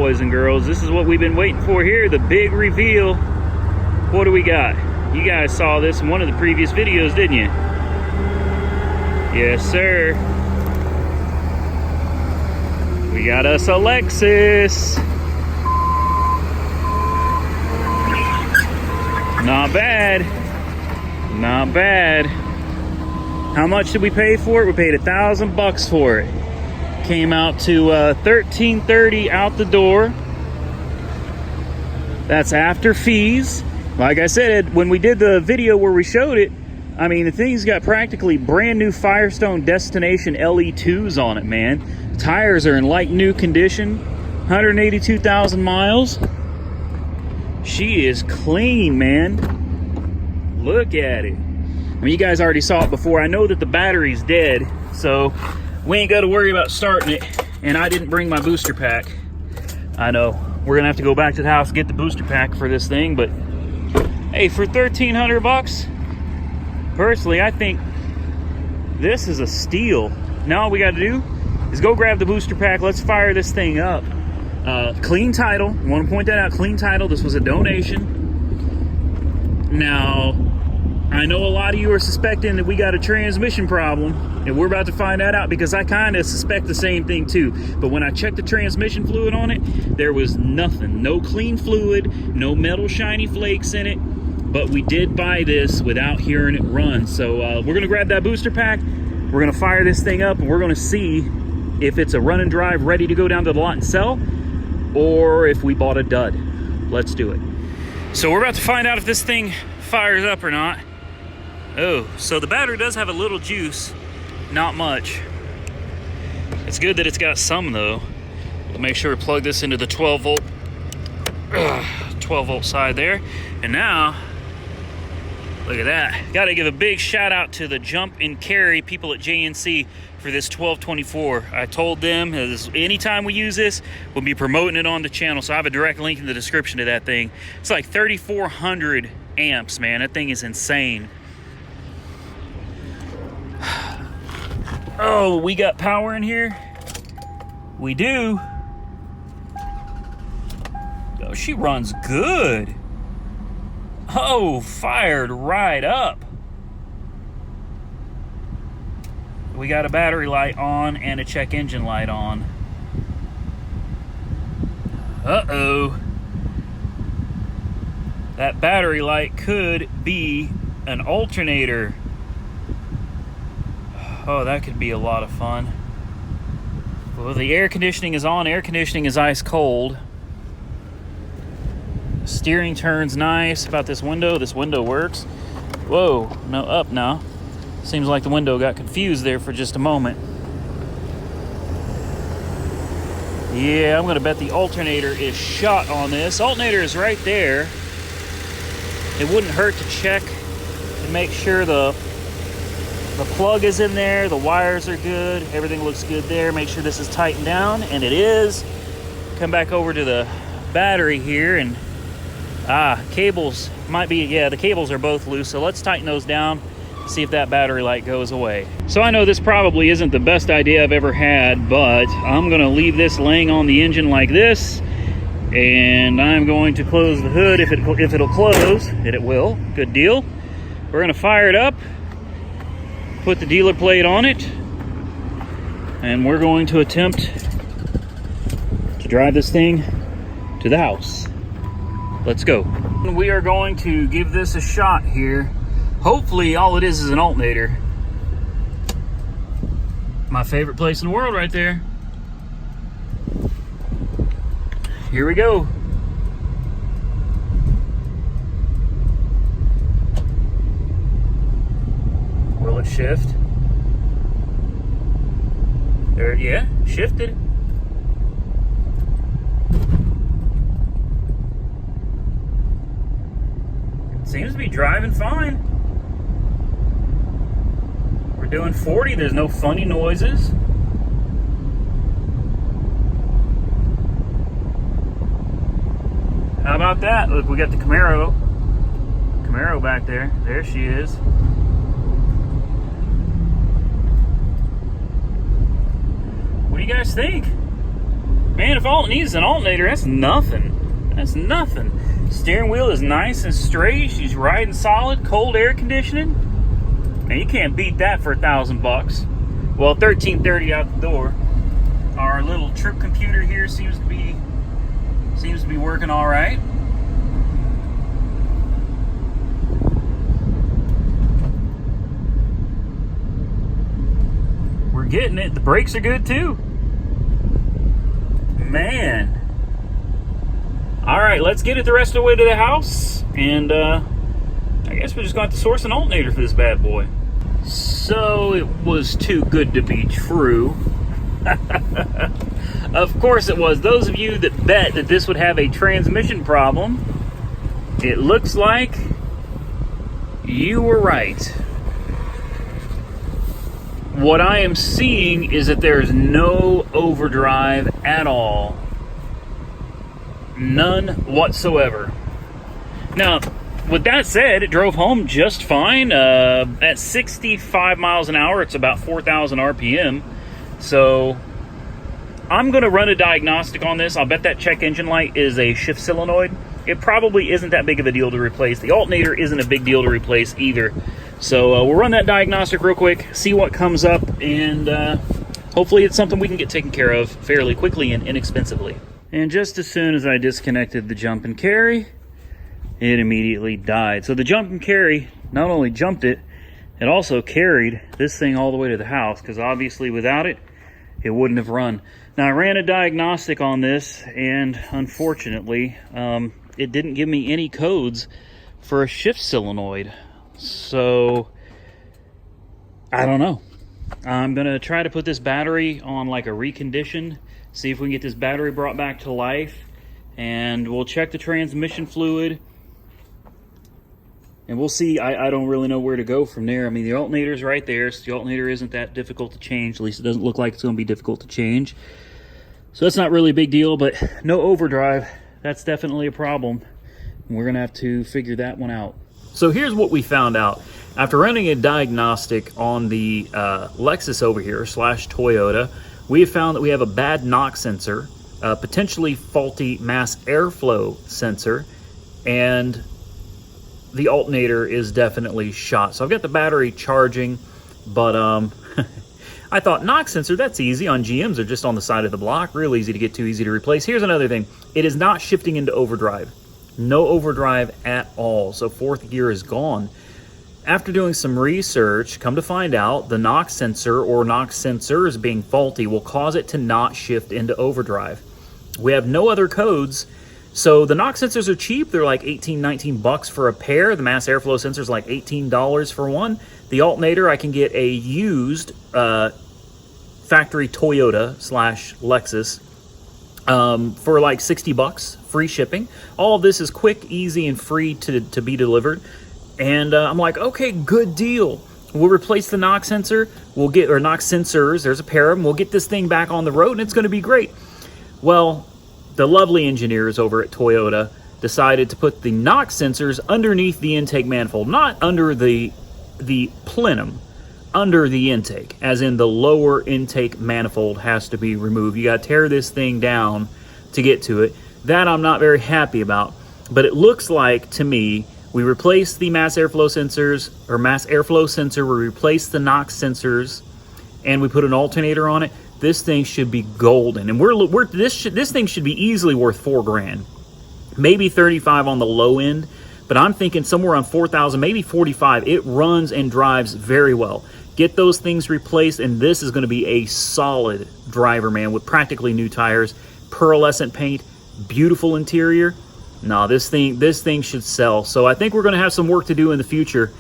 boys and girls. This is what we've been waiting for here, the big reveal. What do we got? You guys saw this in one of the previous videos, didn't you? Yes, sir. We got us a Lexus. Not bad. Not bad. How much did we pay for it? We paid $1,000 for it. Came out to $1,330 out the door. That's after fees. Like I said, when we did the video where we showed it, I mean, the thing's got practically brand new Firestone Destination LE2s on it, man. Tires are in like new condition. 182,000 miles. She is clean, man. Look at it. I mean, you guys already saw it before. I know that the battery's dead, so we ain't got to worry about starting it. And I didn't bring my booster pack. I know. We're going to have to go back to the house and get the booster pack for this thing, but hey, for $1,300, personally, I think this is a steal. Now all we got to do is go grab the booster pack. Let's fire this thing up. Clean title. I want to point that out. Clean title. This was a donation. Now, I know a lot of you are suspecting that we got a transmission problem, and we're about to find that out because I kind of suspect the same thing too. But when I checked the transmission fluid on it, there was nothing. No clean fluid, no metal shiny flakes in it. But we did buy this without hearing it run. So we're going to grab that booster pack. We're going to fire this thing up, and we're going to see if it's a run and drive ready to go down to the lot and sell, or if we bought a dud. Let's do it. So we're about to find out if this thing fires up or not. Oh, so the battery does have a little juice, not much. It's good that it's got some though. We'll make sure we plug this into the 12 volt side there. And now, look at that. Gotta give a big shout out to the Jump and Carry people at JNC for this 1224. I told them anytime we use this, we'll be promoting it on the channel. So I have a direct link in the description to that thing. It's like 3,400 amps, man. That thing is insane. Oh, we got power in here? We do. Oh, she runs good. Oh, fired right up. We got a battery light on and a check engine light on. Uh-oh. That battery light could be an alternator. Oh, that could be a lot of fun. Well, the air conditioning is on. Air conditioning is ice cold. Steering turns nice. About this window works. Whoa, no, up now. Seems like the window got confused there for just a moment. Yeah, I'm gonna bet the alternator is shot on this. Alternator is right there. It wouldn't hurt to check to make sure the plug is in there, the wires are good, everything looks good there. Make sure this is tightened down, and it is. Come back over to the battery here, and cables might be, yeah, the cables are both loose, so let's tighten those down, see if that battery light goes away. So I know this probably isn't the best idea I've ever had, but I'm gonna leave this laying on the engine like this, and I'm going to close the hood if it'll close, and it will, good deal. We're gonna fire it up, put the dealer plate on it, and we're going to attempt to drive this thing to the house. Let's go. We are going to give this a shot here. Hopefully all it is an alternator. My favorite place in the world right there. Here we go. Will it shift? There, yeah, shifted. It seems to be driving fine. We're doing 40, there's no funny noises. How about that? Look, we got the Camaro back there. There she is. What do you guys think? Man, if all it needs is an alternator, that's nothing. That's nothing. Steering wheel is nice and straight. She's riding solid, cold air conditioning. Man, you can't beat that for $1,000 bucks. Well, $1,330 out the door. Our little trip computer here seems to be working all right. We're getting it. The brakes are good too. Man. All right, let's get it the rest of the way to the house, and I guess we're just going to have to source an alternator for this bad boy. So it was too good to be true. Of course it was. Those of you that bet that this would have a transmission problem, it looks like you were right. What I am seeing is that there's no overdrive at all. None whatsoever. Now, with that said, it drove home just fine. At 65 miles an hour, it's about 4,000 RPM. So I'm going to run a diagnostic on this. I'll bet that check engine light is a shift solenoid. It probably isn't that big of a deal to replace. The alternator isn't a big deal to replace either. So we'll run that diagnostic real quick, see what comes up, and hopefully it's something we can get taken care of fairly quickly and inexpensively. And just as soon as I disconnected the jump and carry, it immediately died. So the jump and carry not only jumped it, it also carried this thing all the way to the house, because obviously without it, it wouldn't have run. Now I ran a diagnostic on this, and unfortunately, it didn't give me any codes for a shift solenoid. So I don't know. I'm gonna try to put this battery on like a recondition, see if we can get this battery brought back to life, and we'll check the transmission fluid, and we'll see. I don't really know where to go from there. I mean, the alternator's right there, so the alternator isn't that difficult to change. At least it doesn't look like it's going to be difficult to change. So that's not really a big deal, but no overdrive. That's definitely a problem. And we're going to have to figure that one out. So here's what we found out. After running a diagnostic on the Lexus over here, / Toyota, we have found that we have a bad NOx sensor, a potentially faulty mass airflow sensor, and the alternator is definitely shot. So I've got the battery charging, but I thought NOx sensor, that's easy. On GMs, they're just on the side of the block, real easy to get to, easy to replace. Here's another thing. It is not shifting into overdrive. No overdrive at all. So fourth gear is gone. After doing some research, come to find out the NOx sensor or NOx sensors being faulty will cause it to not shift into overdrive. We have no other codes. So the NOx sensors are cheap. They're like 18, 19 bucks for a pair. The mass airflow sensor is like $18 for one. The alternator, I can get a used factory Toyota / Lexus for like 60 bucks, free shipping. All of this is quick, easy, and free to be delivered. And I'm like, okay, good deal. We'll replace the NOx sensor. We'll get, or NOx sensors, there's a pair of them. We'll get this thing back on the road and it's going to be great. Well, the lovely engineers over at Toyota decided to put the NOx sensors underneath the intake manifold, not under the plenum, under the intake, as in the lower intake manifold has to be removed. You got to tear this thing down to get to it. That I'm not very happy about, but it looks like to me we replaced the mass airflow sensors, or mass airflow sensor, we replaced the NOx sensors, and we put an alternator on it. This thing should be golden, and this thing should be easily worth $4,000, maybe 35 on the low end, but I'm thinking somewhere around 4,000, maybe 45. It runs and drives very well. Get those things replaced, and this is going to be a solid driver, man, with practically new tires, pearlescent paint, beautiful interior. No, this thing should sell. So I think we're going to have some work to do in the future.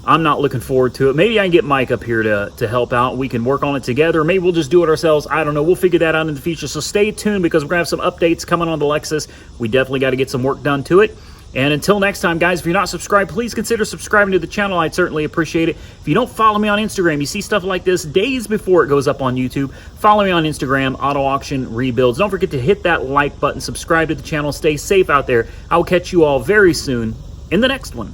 I'm not looking forward to it. Maybe I can get Mike up here to help out. We can work on it together. Or maybe we'll just do it ourselves. I don't know. We'll figure that out in the future. So stay tuned, because we're going to have some updates coming on the Lexus. We definitely got to get some work done to it. And until next time, guys, if you're not subscribed, please consider subscribing to the channel. I'd certainly appreciate it. If you don't follow me on Instagram, you see stuff like this days before it goes up on YouTube. Follow me on Instagram, Auto Auction Rebuilds. Don't forget to hit that like button, subscribe to the channel. Stay safe out there. I will catch you all very soon in the next one.